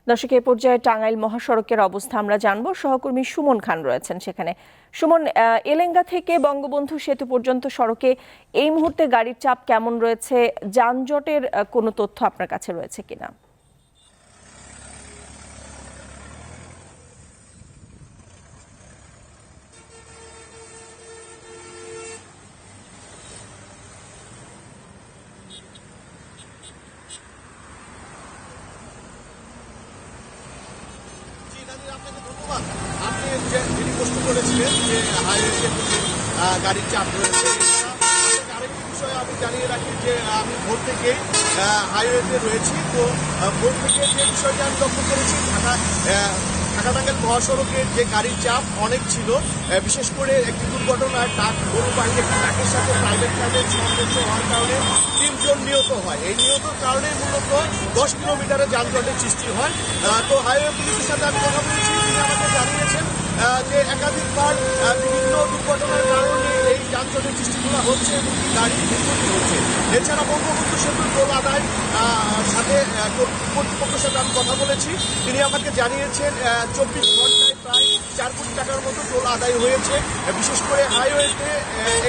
দর্শক, এই পর্যায়ে টাঙ্গাইল মহাসড়কের অবস্থা আমরা জানবো। সহকর্মী সুমন খান রয়েছেন সেখানে। সুমন, এলেঙ্গা থেকে বঙ্গবন্ধু সেতু পর্যন্ত সড়কে এই মুহূর্তে গাড়ির চাপ কেমন রয়েছে? যানজটের কোনো তথ্য আপনার কাছে রয়েছে কিনা? আপনাকে ধন্যবাদ। আপনি যিনি প্রশ্ন করেছিলেন যে হাইওয়েতে গাড়ির চাপ রয়েছে, আপনাকে আরেকটি বিষয়ে আমি জানিয়ে রাখি যে আমি ভোর থেকে হাইওয়েতে রয়েছি। তো ভোর থেকে যে বিষয়টি আমি লক্ষ্য করেছি, ঢাকা টাঙ্গাইল মহাসড়কের যে গাড়ির চাপ অনেক ছিল। বিশেষ করে একটি দুর্ঘটনায় গরুবাহী একটি ট্রাকের সাথে প্রাইভেট কারের সংঘর্ষ হওয়ার কারণে 3 জন নিহত হয়। এই নিহতর কারণে মূলত 10 কিলোমিটারের যানজটের সৃষ্টি হয়। তো হাইওয়ে পুলিশের সাথে আমি কথা বলেছি, তিনি আমাকে জানিয়েছেন যে একাধিকবার বিভিন্ন দুর্ঘটনার কারণে এই যানজটের সৃষ্টিগুলো হচ্ছে এবং গাড়ি বিপত্তি হচ্ছে। এছাড়া বঙ্গবন্ধু সেতুর টোল আদায় সাথে কর্তৃপক্ষের সাথে আমি কথা বলেছি, তিনি আমাকে জানিয়েছেন 24 ঘন্টায় প্রায় 4 কোটি টাকার মতো টোল আদায় হয়েছে। বিশেষ করে হাইওয়েতে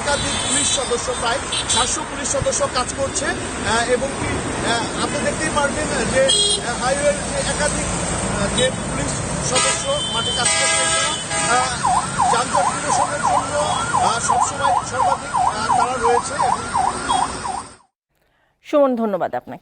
একাধিক পুলিশ সদস্য, প্রায় 700 পুলিশ সদস্য কাজ করছে এবং কি আপনি দেখতেই পারবেন যে হাইওয়ের যে একাধিক যে পুলিশ সদস্য মাঠে কাজ করছে, যানজট নিরসনের জন্য সবসময় সর্বাধিক তারা রয়েছে। সুমন, ধন্যবাদ আপনাকে।